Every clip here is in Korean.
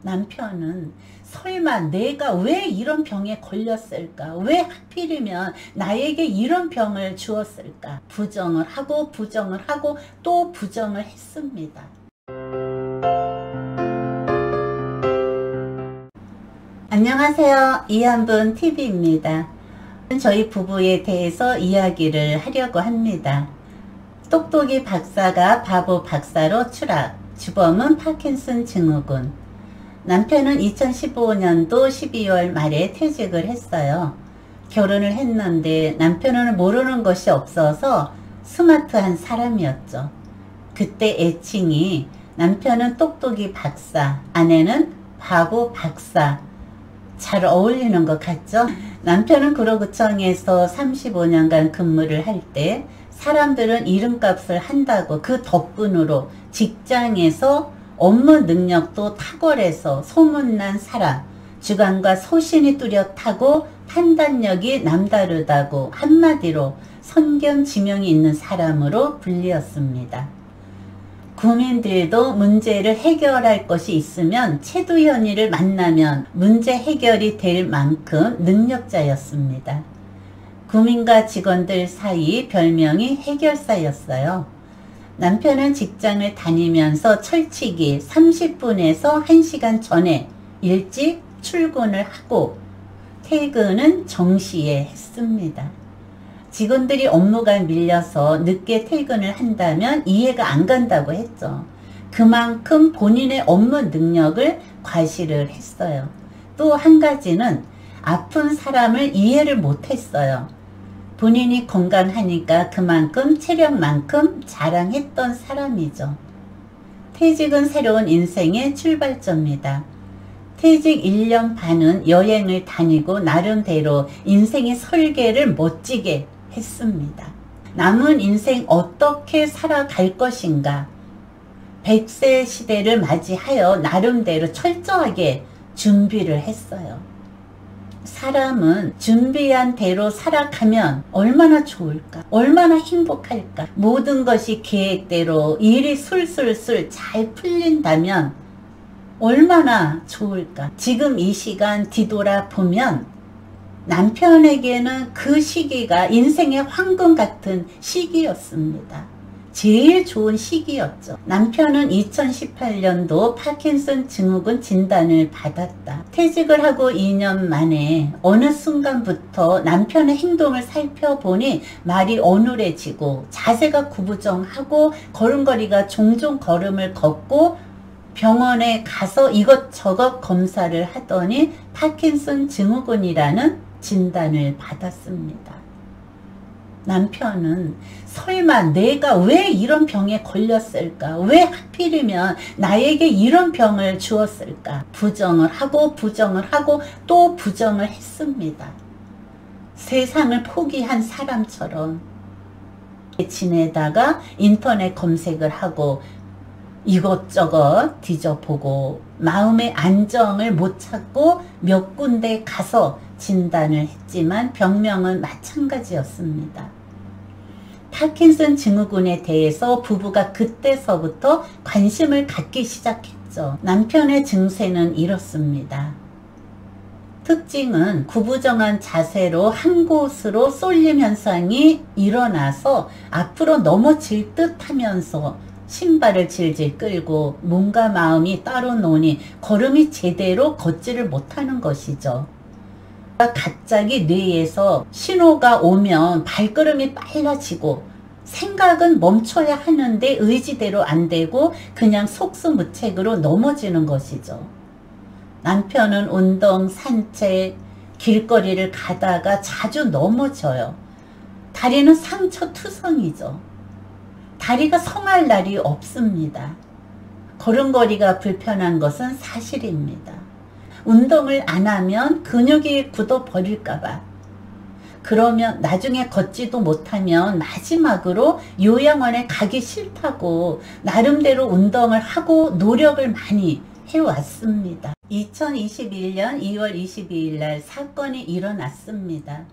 남편은 설마 내가 왜 이런 병에 걸렸을까? 왜 하필이면 나에게 이런 병을 주었을까? 부정을 하고 또 부정을 했습니다. 안녕하세요. 이한분 TV입니다. 저희 부부에 대해서 이야기를 하려고 합니다. 똑똑이 박사가 바보 박사로 추락, 주범은 파킨슨 증후군. 남편은 2015년도 12월 말에 퇴직을 했어요. 결혼을 했는데 남편은 모르는 것이 없어서 스마트한 사람이었죠. 그때 애칭이 남편은 똑똑이 박사, 아내는 바보 박사. 잘 어울리는 것 같죠? 남편은 구로구청에서 35년간 근무를 할 때 사람들은 이름값을 한다고 그 덕분으로 직장에서 업무 능력도 탁월해서 소문난 사람, 주관과 소신이 뚜렷하고 판단력이 남다르다고 한마디로 선견지명이 있는 사람으로 불리었습니다. 국민들도 문제를 해결할 것이 있으면 최두현이를 만나면 문제 해결이 될 만큼 능력자였습니다. 국민과 직원들 사이 별명이 해결사였어요. 남편은 직장을 다니면서 철칙이 30분에서 1시간 전에 일찍 출근을 하고 퇴근은 정시에 했습니다. 직원들이 업무가 밀려서 늦게 퇴근을 한다면 이해가 안 간다고 했죠. 그만큼 본인의 업무 능력을 과시를 했어요. 또 한 가지는 아픈 사람을 이해를 못했어요. 본인이 건강하니까 그만큼 체력만큼 자랑했던 사람이죠. 퇴직은 새로운 인생의 출발점입니다. 퇴직 1년 반은 여행을 다니고 나름대로 인생의 설계를 멋지게 했습니다. 남은 인생 어떻게 살아갈 것인가? 100세 시대를 맞이하여 나름대로 철저하게 준비를 했어요. 사람은 준비한 대로 살아가면 얼마나 좋을까? 얼마나 행복할까? 모든 것이 계획대로 일이 술술술 잘 풀린다면 얼마나 좋을까? 지금 이 시간 뒤돌아보면 남편에게는 그 시기가 인생의 황금 같은 시기였습니다. 제일 좋은 시기였죠. 남편은 2018년도 파킨슨 증후군 진단을 받았다. 퇴직을 하고 2년 만에 어느 순간부터 남편의 행동을 살펴보니 말이 어눌해지고 자세가 구부정하고 걸음걸이가 종종 걸음을 걷고 병원에 가서 이것저것 검사를 하더니 파킨슨 증후군이라는 진단을 받았습니다. 남편은 설마 내가 왜 이런 병에 걸렸을까? 왜 하필이면 나에게 이런 병을 주었을까? 부정을 하고 또 부정을 했습니다. 세상을 포기한 사람처럼 지내다가 인터넷 검색을 하고 이것저것 뒤져보고 마음의 안정을 못 찾고 몇 군데 가서 진단을 했지만 병명은 마찬가지였습니다. 파킨슨 증후군에 대해서 부부가 그때서부터 관심을 갖기 시작했죠. 남편의 증세는 이렇습니다. 특징은 구부정한 자세로 한 곳으로 쏠림 현상이 일어나서 앞으로 넘어질 듯 하면서 신발을 질질 끌고 몸과 마음이 따로 노니 걸음이 제대로 걷지를 못하는 것이죠. 갑자기 뇌에서 신호가 오면 발걸음이 빨라지고 생각은 멈춰야 하는데 의지대로 안 되고 그냥 속수무책으로 넘어지는 것이죠. 남편은 운동, 산책, 길거리를 가다가 자주 넘어져요. 다리는 상처투성이죠. 다리가 성할 날이 없습니다. 걸음걸이가 불편한 것은 사실입니다. 운동을 안 하면 근육이 굳어버릴까봐. 그러면 나중에 걷지도 못하면 마지막으로 요양원에 가기 싫다고 나름대로 운동을 하고 노력을 많이 해왔습니다. 2021년 2월 22일 날 사건이 일어났습니다.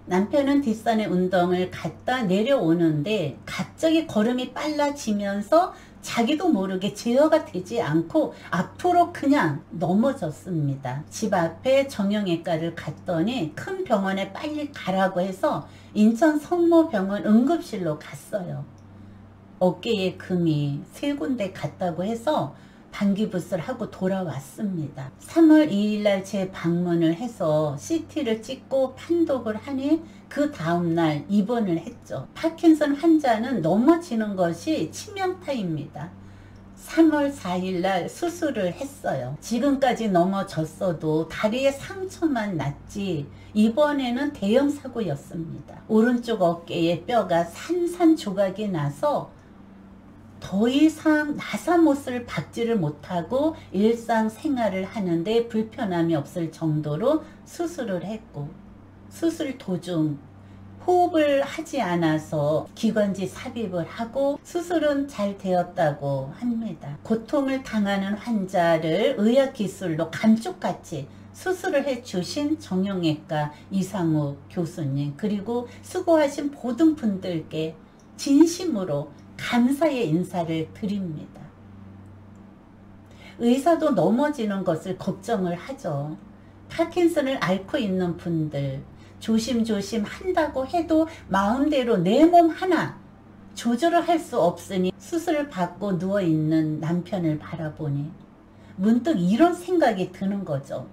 남편은 뒷산에 운동을 갔다 내려오는데 갑자기 걸음이 빨라지면서 자기도 모르게 제어가 되지 않고 앞으로 그냥 넘어졌습니다. 집 앞에 정형외과를 갔더니 큰 병원에 빨리 가라고 해서 인천 성모병원 응급실로 갔어요. 어깨에 금이 3군데 갔다고 해서 반기부스를 하고 돌아왔습니다. 3월 2일날 제 방문을 해서 CT를 찍고 판독을 하니 그 다음날 입원을 했죠. 파킨슨 환자는 넘어지는 것이 치명타입니다. 3월 4일날 수술을 했어요. 지금까지 넘어졌어도 다리에 상처만 났지 이번에는 대형 사고였습니다. 오른쪽 어깨에 뼈가 산산조각이 나서 더 이상 나사못을 박지를 못하고 일상생활을 하는데 불편함이 없을 정도로 수술을 했고, 수술 도중 호흡을 하지 않아서 기관지 삽입을 하고 수술은 잘 되었다고 합니다. 고통을 당하는 환자를 의학기술로 감쪽같이 수술을 해주신 정형외과 이상욱 교수님, 그리고 수고하신 모든 분들께 진심으로 감사의 인사를 드립니다. 의사도 넘어지는 것을 걱정을 하죠. 파킨슨을 앓고 있는 분들, 조심조심 한다고 해도 마음대로 내 몸 하나 조절을 할 수 없으니 수술을 받고 누워있는 남편을 바라보니 문득 이런 생각이 드는 거죠.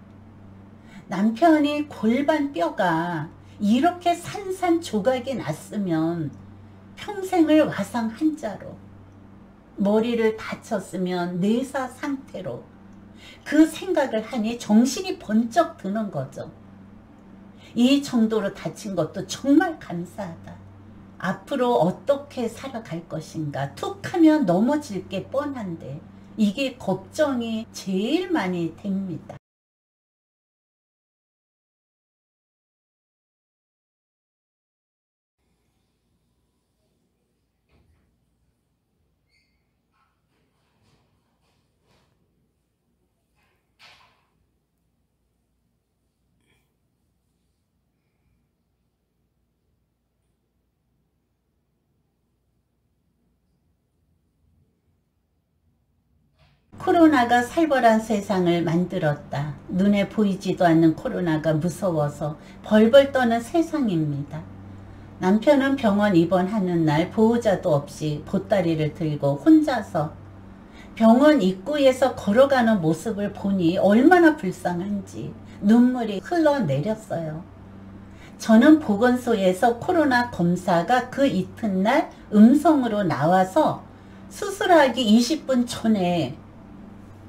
남편이 골반 뼈가 이렇게 산산조각이 났으면 평생을 와상 한자로, 머리를 다쳤으면 뇌사 상태로, 그 생각을 하니 정신이 번쩍 드는 거죠. 이 정도로 다친 것도 정말 감사하다. 앞으로 어떻게 살아갈 것인가. 툭 하면 넘어질 게 뻔한데 이게 걱정이 제일 많이 됩니다. 코로나가 살벌한 세상을 만들었다. 눈에 보이지도 않는 코로나가 무서워서 벌벌 떠는 세상입니다. 남편은 병원 입원하는 날 보호자도 없이 보따리를 들고 혼자서 병원 입구에서 걸어가는 모습을 보니 얼마나 불쌍한지 눈물이 흘러내렸어요. 저는 보건소에서 코로나 검사가 그 이튿날 음성으로 나와서 수술하기 20분 전에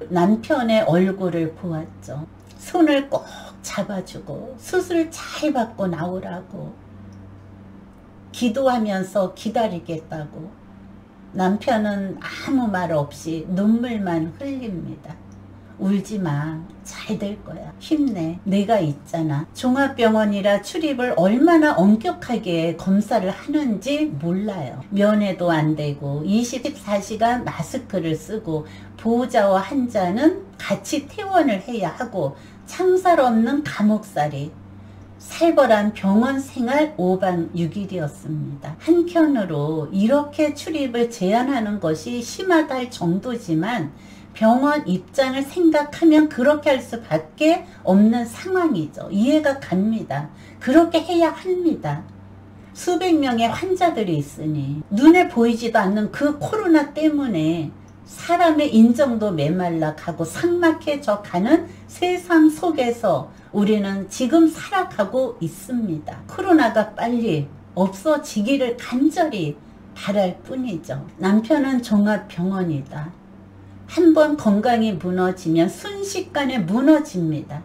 남편의 얼굴을 보았죠. 손을 꼭 잡아주고 수술 잘 받고 나오라고 기도하면서 기다리겠다고. 남편은 아무 말 없이 눈물만 흘립니다. 울지마, 잘 될 거야, 힘내, 내가 있잖아. 종합병원이라 출입을 얼마나 엄격하게 검사를 하는지 몰라요. 면회도 안 되고 24시간 마스크를 쓰고 보호자와 환자는 같이 퇴원을 해야 하고 창살 없는 감옥살이, 살벌한 병원 생활 5박 6일이었습니다. 한편으로 이렇게 출입을 제한하는 것이 심하다 할 정도지만 병원 입장을 생각하면 그렇게 할 수밖에 없는 상황이죠. 이해가 갑니다. 그렇게 해야 합니다. 수백 명의 환자들이 있으니 눈에 보이지도 않는 그 코로나 때문에 사람의 인정도 메말라 가고 삭막해져 가는 세상 속에서 우리는 지금 살아가고 있습니다. 코로나가 빨리 없어지기를 간절히 바랄 뿐이죠. 남편은 종합병원이다. 한번 건강이 무너지면 순식간에 무너집니다.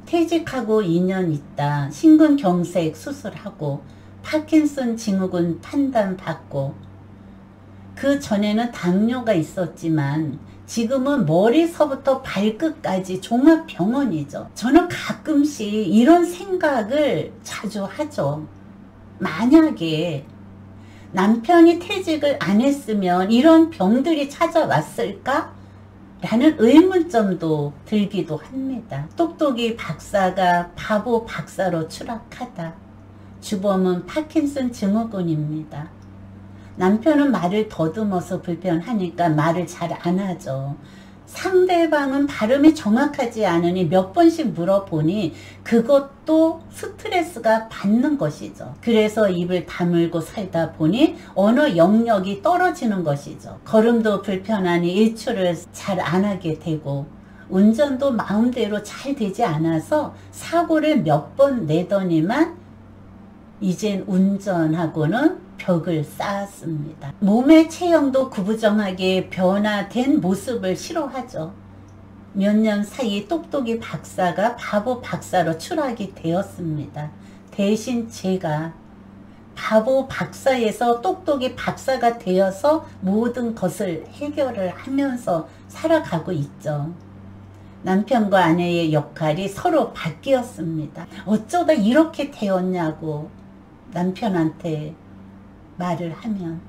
퇴직하고 2년 있다 심근경색 수술하고 파킨슨 증후군 판단받고, 그 전에는 당뇨가 있었지만 지금은 머리서부터 발끝까지 종합병원이죠. 저는 가끔씩 이런 생각을 자주 하죠. 만약에 남편이 퇴직을 안 했으면 이런 병들이 찾아왔을까? 라는 의문점도 들기도 합니다. 똑똑이 박사가 바보 박사로 추락하다. 주범은 파킨슨 증후군입니다. 남편은 말을 더듬어서 불편하니까 말을 잘 안 하죠. 상대방은 발음이 정확하지 않으니 몇 번씩 물어보니 그것도 스트레스가 받는 것이죠. 그래서 입을 다물고 살다 보니 언어 영역이 떨어지는 것이죠. 걸음도 불편하니 일출을 잘 안 하게 되고 운전도 마음대로 잘 되지 않아서 사고를 몇 번 내더니만 이젠 운전하고는 벽을 쌓았습니다. 몸의 체형도 구부정하게 변화된 모습을 싫어하죠. 몇 년 사이 똑똑이 박사가 바보 박사로 추락이 되었습니다. 대신 제가 바보 박사에서 똑똑이 박사가 되어서 모든 것을 해결을 하면서 살아가고 있죠. 남편과 아내의 역할이 서로 바뀌었습니다. 어쩌다 이렇게 되었냐고 남편한테 말을 하면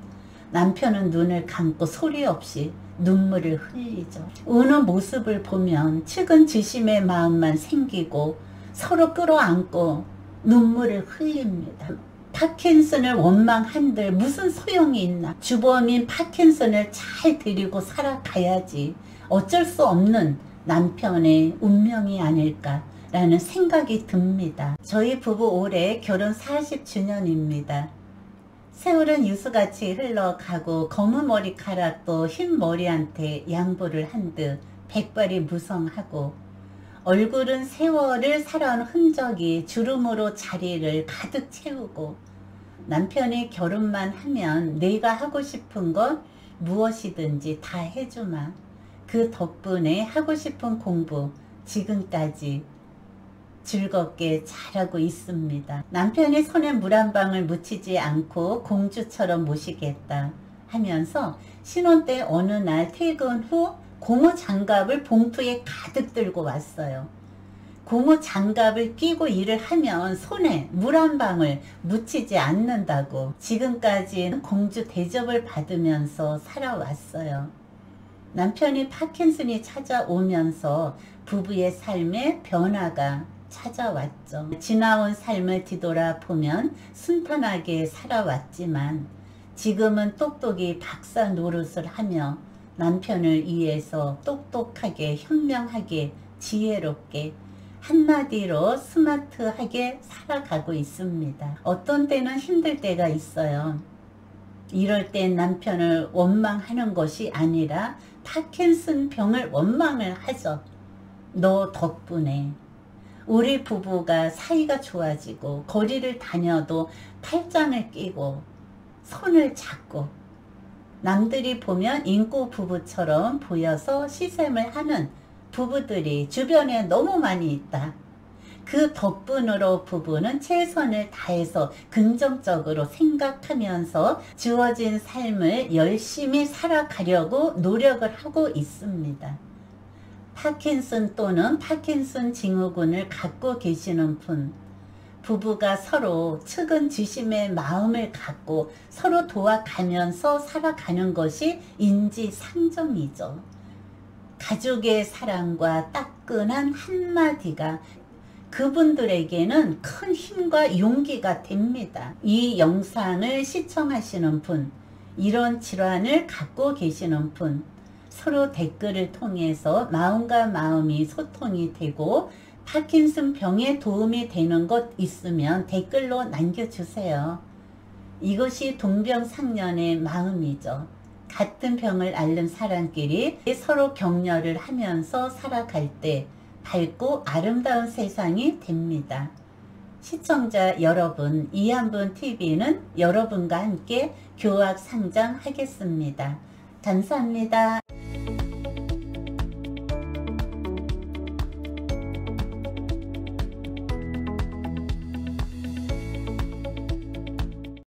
남편은 눈을 감고 소리 없이 눈물을 흘리죠. 우는 모습을 보면 측은지심의 마음만 생기고 서로 끌어안고 눈물을 흘립니다. 파킨슨을 원망한들 무슨 소용이 있나. 주범인 파킨슨을 잘 데리고 살아가야지. 어쩔 수 없는 남편의 운명이 아닐까라는 생각이 듭니다. 저희 부부 올해 결혼 40주년입니다. 세월은 유수같이 흘러가고 검은 머리카락도 흰 머리한테 양보를 한 듯 백발이 무성하고 얼굴은 세월을 살아온 흔적이 주름으로 자리를 가득 채우고 남편이 결혼만 하면 내가 하고 싶은 건 무엇이든지 다 해주마. 그 덕분에 하고 싶은 공부 지금까지 즐겁게 잘하고 있습니다. 남편이 손에 물 한 방울 묻히지 않고 공주처럼 모시겠다 하면서 신혼 때 어느 날 퇴근 후 고무 장갑을 봉투에 가득 들고 왔어요. 고무 장갑을 끼고 일을 하면 손에 물 한 방울 묻히지 않는다고. 지금까지는 공주 대접을 받으면서 살아왔어요. 남편이 파킨슨이 찾아오면서 부부의 삶에 변화가 찾아왔죠. 지나온 삶을 뒤돌아보면 순탄하게 살아왔지만 지금은 똑똑이 박사 노릇을 하며 남편을 위해서 똑똑하게 현명하게 지혜롭게 한마디로 스마트하게 살아가고 있습니다. 어떤 때는 힘들 때가 있어요. 이럴 땐 남편을 원망하는 것이 아니라 파킨슨 병을 원망을 하죠. 너 덕분에 우리 부부가 사이가 좋아지고 거리를 다녀도 팔짱을 끼고 손을 잡고 남들이 보면 인고 부부처럼 보여서 시샘을 하는 부부들이 주변에 너무 많이 있다. 그 덕분으로 부부는 최선을 다해서 긍정적으로 생각하면서 주어진 삶을 열심히 살아가려고 노력을 하고 있습니다. 파킨슨 또는 파킨슨 증후군을 갖고 계시는 분, 부부가 서로 측은지심의 마음을 갖고 서로 도와가면서 살아가는 것이 인지상정이죠. 가족의 사랑과 따끈한 한마디가 그분들에게는 큰 힘과 용기가 됩니다. 이 영상을 시청하시는 분, 이런 질환을 갖고 계시는 분, 서로 댓글을 통해서 마음과 마음이 소통이 되고 파킨슨 병에 도움이 되는 것 있으면 댓글로 남겨주세요. 이것이 동병상련의 마음이죠. 같은 병을 앓는 사람끼리 서로 격려를 하면서 살아갈 때 밝고 아름다운 세상이 됩니다. 시청자 여러분, 이한분TV는 여러분과 함께 교학 상장하겠습니다. 감사합니다.